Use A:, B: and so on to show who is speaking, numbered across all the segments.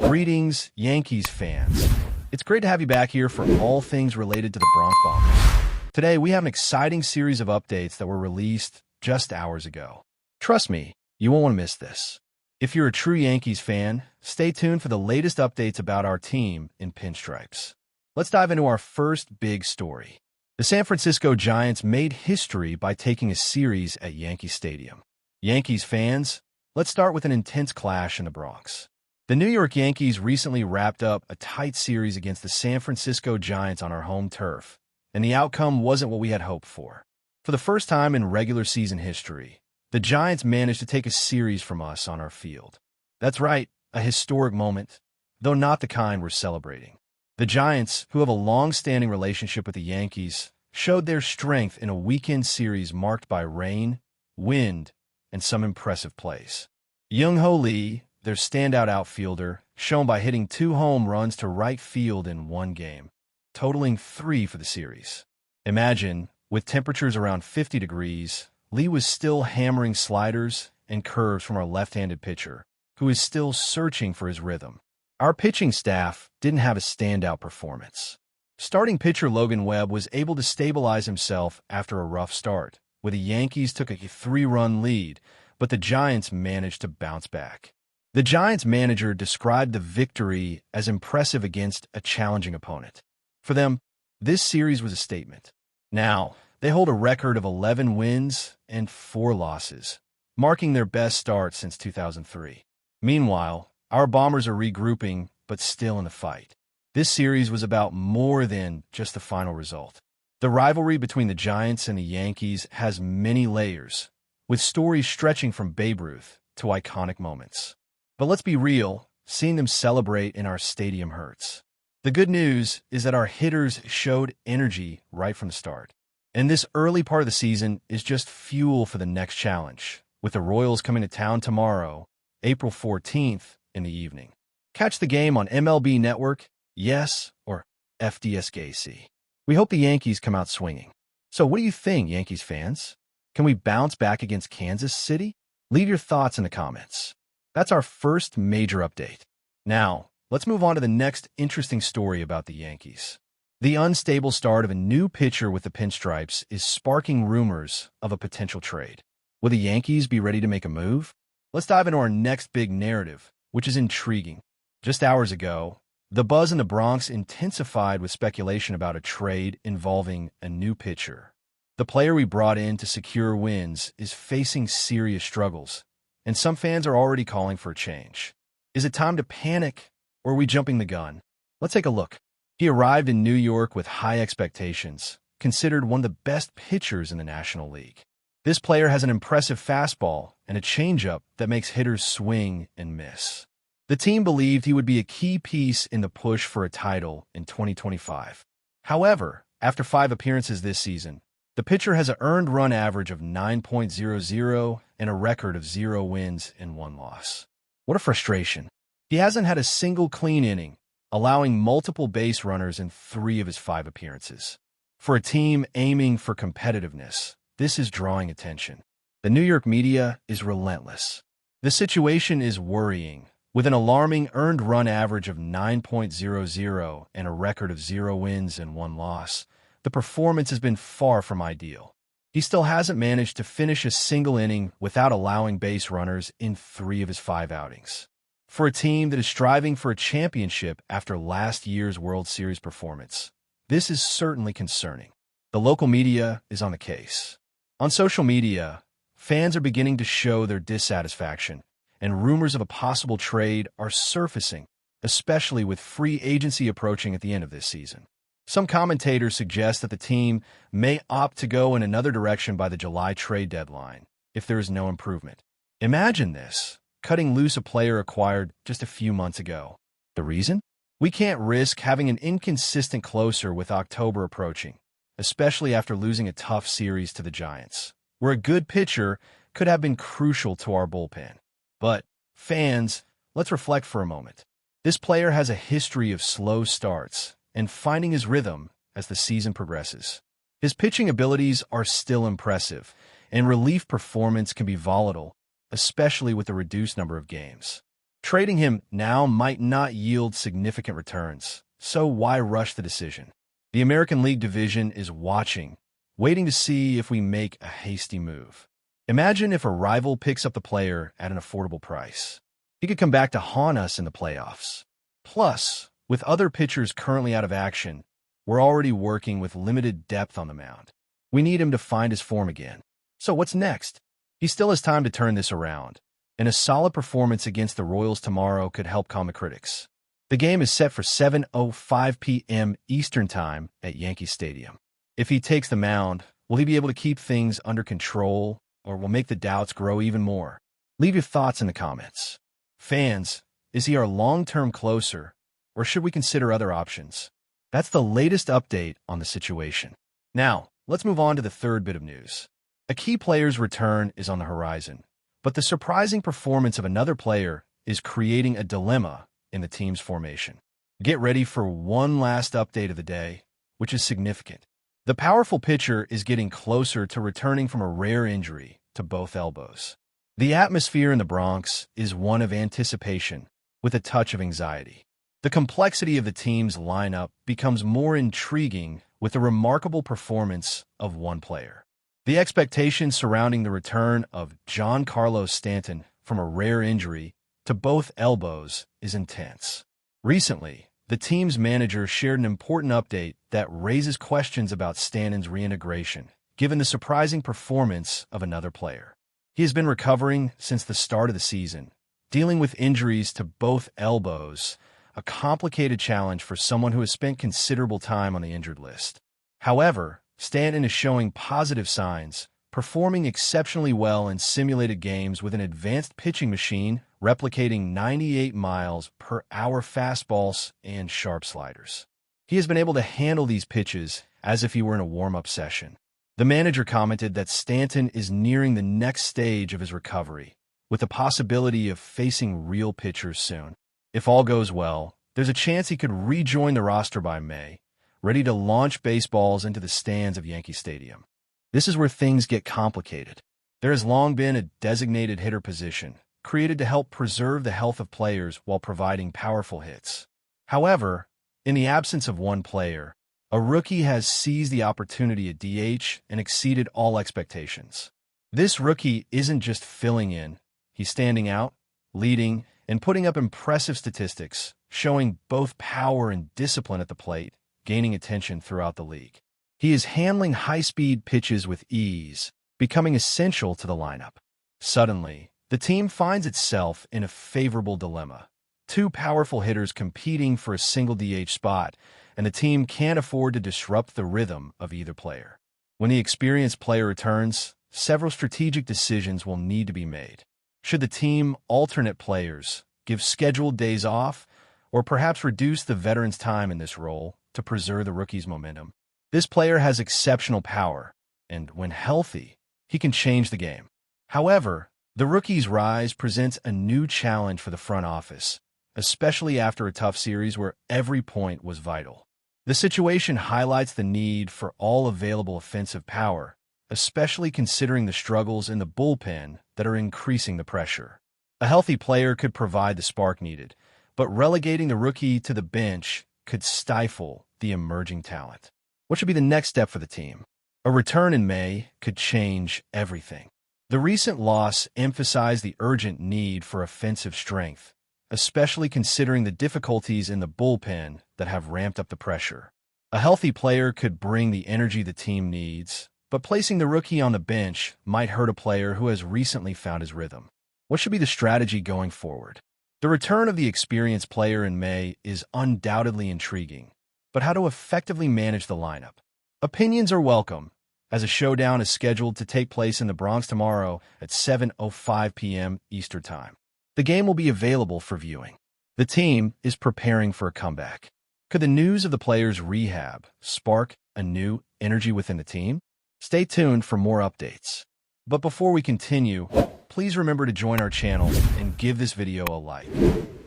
A: Greetings, Yankees fans. It's great to have you back here for all things related to the Bronx Bombers. Today, we have an exciting series of updates that were released just hours ago. Trust me, you won't want to miss this. If you're a true Yankees fan, stay tuned for the latest updates about our team in pinstripes. Let's dive into our first big story. The San Francisco Giants made history by taking a series at Yankee Stadium. Yankees fans, let's start with an intense clash in the Bronx. The New York Yankees recently wrapped up a tight series against the San Francisco Giants on our home turf, and the outcome wasn't what we had hoped for. For the first time in regular season history, the Giants managed to take a series from us on our field. That's right, a historic moment, though not the kind we're celebrating. The Giants, who have a long-standing relationship with the Yankees, showed their strength in a weekend series marked by rain, wind, and some impressive plays. Young-Ho Lee, their standout outfielder, shone by hitting 2 home runs to right field in one game, totaling 3 for the series. Imagine, with temperatures around 50 degrees, Lee was still hammering sliders and curves from our left-handed pitcher, who is still searching for his rhythm. Our pitching staff didn't have a standout performance. Starting pitcher Logan Webb was able to stabilize himself after a rough start, where the Yankees took a 3-run lead, but the Giants managed to bounce back. The Giants manager described the victory as impressive against a challenging opponent. For them, this series was a statement. Now, they hold a record of 11 wins and 4 losses, marking their best start since 2003. Meanwhile, our Bombers are regrouping, but still in the fight. This series was about more than just the final result. The rivalry between the Giants and the Yankees has many layers, with stories stretching from Babe Ruth to iconic moments. But let's be real, seeing them celebrate in our stadium hurts. The good news is that our hitters showed energy right from the start. And this early part of the season is just fuel for the next challenge, with the Royals coming to town tomorrow, April 14th, in the evening. Catch the game on MLB Network, Yes, or FDSKC. We hope the Yankees come out swinging. So what do you think, Yankees fans? Can we bounce back against Kansas City? Leave your thoughts in the comments. That's our first major update. Now, let's move on to the next interesting story about the Yankees. The unstable start of a new pitcher with the pinstripes is sparking rumors of a potential trade. Will the Yankees be ready to make a move? Let's dive into our next big narrative, which is intriguing. Just hours ago, the buzz in the Bronx intensified with speculation about a trade involving a new pitcher. The player we brought in to secure wins is facing serious struggles, and some fans are already calling for a change. Is it time to panic, or are we jumping the gun? Let's take a look. He arrived in New York with high expectations, considered one of the best pitchers in the National League. This player has an impressive fastball and a changeup that makes hitters swing and miss. The team believed he would be a key piece in the push for a title in 2025. However, after 5 appearances this season, the pitcher has an earned run average of 9.00 and a record of 0 wins and 1 loss. What a frustration. He hasn't had a single clean inning, allowing multiple base runners in 3 of his 5 appearances. For a team aiming for competitiveness, this is drawing attention. The New York media is relentless. The situation is worrying. With an alarming earned run average of 9.00 and a record of 0 wins and 1 loss, the performance has been far from ideal. He still hasn't managed to finish a single inning without allowing base runners in 3 of his 5 outings. For a team that is striving for a championship after last year's World Series performance, this is certainly concerning. The local media is on the case. On social media, fans are beginning to show their dissatisfaction, and rumors of a possible trade are surfacing, especially with free agency approaching at the end of this season. Some commentators suggest that the team may opt to go in another direction by the July trade deadline if there is no improvement. Imagine this, cutting loose a player acquired just a few months ago. The reason? We can't risk having an inconsistent closer with October approaching, especially after losing a tough series to the Giants, where a good pitcher could have been crucial to our bullpen. But, fans, let's reflect for a moment. This player has a history of slow starts and finding his rhythm as the season progresses. His pitching abilities are still impressive, and relief performance can be volatile, especially with the reduced number of games. Trading him now might not yield significant returns, so why rush the decision? The American League division is watching, waiting to see if we make a hasty move. Imagine if a rival picks up the player at an affordable price. He could come back to haunt us in the playoffs. Plus, with other pitchers currently out of action, we're already working with limited depth on the mound. We need him to find his form again. So what's next? He still has time to turn this around, and a solid performance against the Royals tomorrow could help calm the critics. The game is set for 7:05 p.m. Eastern Time at Yankee Stadium. If he takes the mound, will he be able to keep things under control, or will make the doubts grow even more? Leave your thoughts in the comments. Fans, is he our long-term closer, or should we consider other options? That's the latest update on the situation. Now, let's move on to the third bit of news. A key player's return is on the horizon, but the surprising performance of another player is creating a dilemma in the team's formation. Get ready for one last update of the day, which is significant. The powerful pitcher is getting closer to returning from a rare injury to both elbows. The atmosphere in the Bronx is one of anticipation, with a touch of anxiety. The complexity of the team's lineup becomes more intriguing with the remarkable performance of one player. The expectation surrounding the return of Giancarlo Stanton from a rare injury to both elbows is intense. Recently, the team's manager shared an important update that raises questions about Stanton's reintegration, given the surprising performance of another player. He has been recovering since the start of the season, dealing with injuries to both elbows, a complicated challenge for someone who has spent considerable time on the injured list. However, Stanton is showing positive signs, performing exceptionally well in simulated games with an advanced pitching machine replicating 98 miles per hour fastballs and sharp sliders. He has been able to handle these pitches as if he were in a warm-up session. The manager commented that Stanton is nearing the next stage of his recovery, with the possibility of facing real pitchers soon. If all goes well, there's a chance he could rejoin the roster by May, ready to launch baseballs into the stands of Yankee Stadium. This is where things get complicated. There has long been a designated hitter position, created to help preserve the health of players while providing powerful hits. However, in the absence of one player, a rookie has seized the opportunity at DH and exceeded all expectations. This rookie isn't just filling in, he's standing out, leading, and putting up impressive statistics, showing both power and discipline at the plate, gaining attention throughout the league. He is handling high-speed pitches with ease, becoming essential to the lineup. Suddenly, the team finds itself in a favorable dilemma. Two powerful hitters competing for a single DH spot, and the team can't afford to disrupt the rhythm of either player. When the experienced player returns, several strategic decisions will need to be made. Should the team alternate players, give scheduled days off, or perhaps reduce the veteran's time in this role to preserve the rookie's momentum? This player has exceptional power, and when healthy, he can change the game. However, the rookie's rise presents a new challenge for the front office, especially after a tough series where every point was vital. The situation highlights the need for all available offensive power, especially considering the struggles in the bullpen that are increasing the pressure. A healthy player could provide the spark needed, but relegating the rookie to the bench could stifle the emerging talent. What should be the next step for the team? A return in May could change everything. The recent loss emphasized the urgent need for offensive strength, especially considering the difficulties in the bullpen that have ramped up the pressure. A healthy player could bring the energy the team needs, but placing the rookie on the bench might hurt a player who has recently found his rhythm. What should be the strategy going forward? The return of the experienced player in May is undoubtedly intriguing, but how to effectively manage the lineup? Opinions are welcome, as a showdown is scheduled to take place in the Bronx tomorrow at 7:05 p.m. Eastern Time. The game will be available for viewing. The team is preparing for a comeback. Could the news of the player's rehab spark a new energy within the team? Stay tuned for more updates. But before we continue, please remember to join our channel and give this video a like.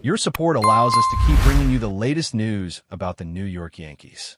A: Your support allows us to keep bringing you the latest news about the New York Yankees.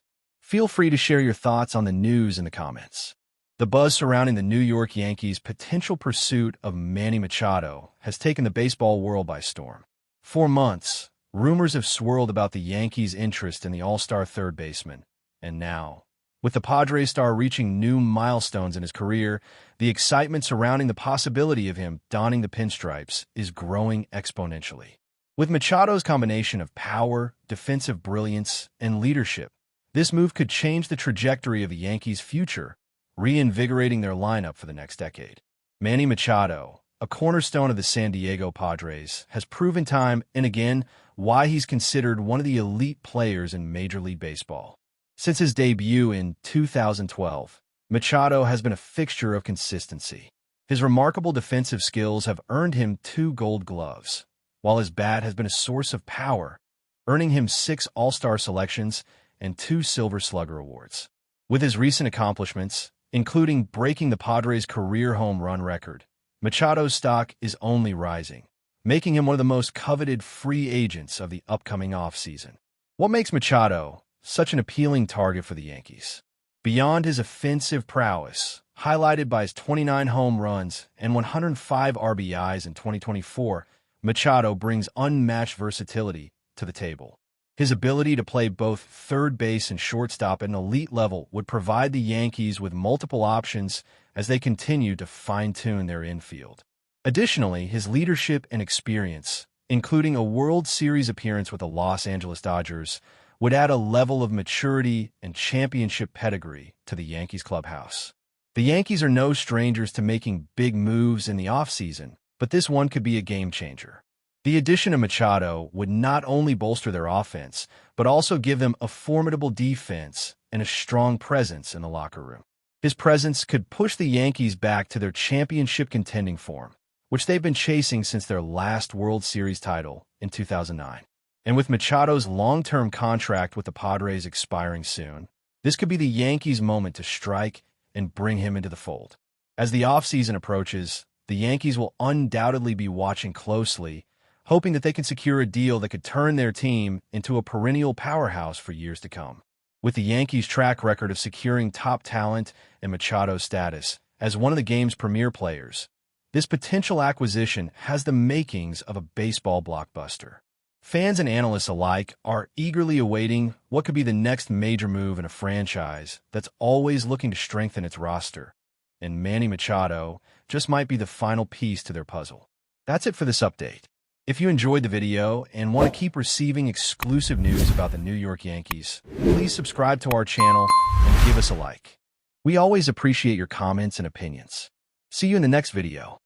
A: Feel free to share your thoughts on the news in the comments. The buzz surrounding the New York Yankees' potential pursuit of Manny Machado has taken the baseball world by storm. For months, rumors have swirled about the Yankees' interest in the all-star third baseman. And now, with the Padres star reaching new milestones in his career, the excitement surrounding the possibility of him donning the pinstripes is growing exponentially. With Machado's combination of power, defensive brilliance, and leadership, this move could change the trajectory of the Yankees' future, reinvigorating their lineup for the next decade. Manny Machado, a cornerstone of the San Diego Padres, has proven time and again why he's considered one of the elite players in Major League Baseball. Since his debut in 2012, Machado has been a fixture of consistency. His remarkable defensive skills have earned him 2 Gold Gloves, while his bat has been a source of power, earning him 6 All-Star selections and 2 Silver Slugger awards. With his recent accomplishments, including breaking the Padres' career home run record, Machado's stock is only rising, making him one of the most coveted free agents of the upcoming offseason. What makes Machado such an appealing target for the Yankees? Beyond his offensive prowess, highlighted by his 29 home runs and 105 RBIs in 2024, Machado brings unmatched versatility to the table. His ability to play both third base and shortstop at an elite level would provide the Yankees with multiple options as they continue to fine-tune their infield. Additionally, his leadership and experience, including a World Series appearance with the Los Angeles Dodgers, would add a level of maturity and championship pedigree to the Yankees clubhouse. The Yankees are no strangers to making big moves in the offseason, but this one could be a game-changer. The addition of Machado would not only bolster their offense, but also give them a formidable defense and a strong presence in the locker room. His presence could push the Yankees back to their championship contending form, which they've been chasing since their last World Series title in 2009. And with Machado's long-term contract with the Padres expiring soon, this could be the Yankees' moment to strike and bring him into the fold. As the offseason approaches, the Yankees will undoubtedly be watching closely, hoping that they can secure a deal that could turn their team into a perennial powerhouse for years to come. With the Yankees' track record of securing top talent and Machado's status as one of the game's premier players, this potential acquisition has the makings of a baseball blockbuster. Fans and analysts alike are eagerly awaiting what could be the next major move in a franchise that's always looking to strengthen its roster, and Manny Machado just might be the final piece to their puzzle. That's it for this update. If you enjoyed the video and want to keep receiving exclusive news about the New York Yankees, please subscribe to our channel and give us a like. We always appreciate your comments and opinions. See you in the next video.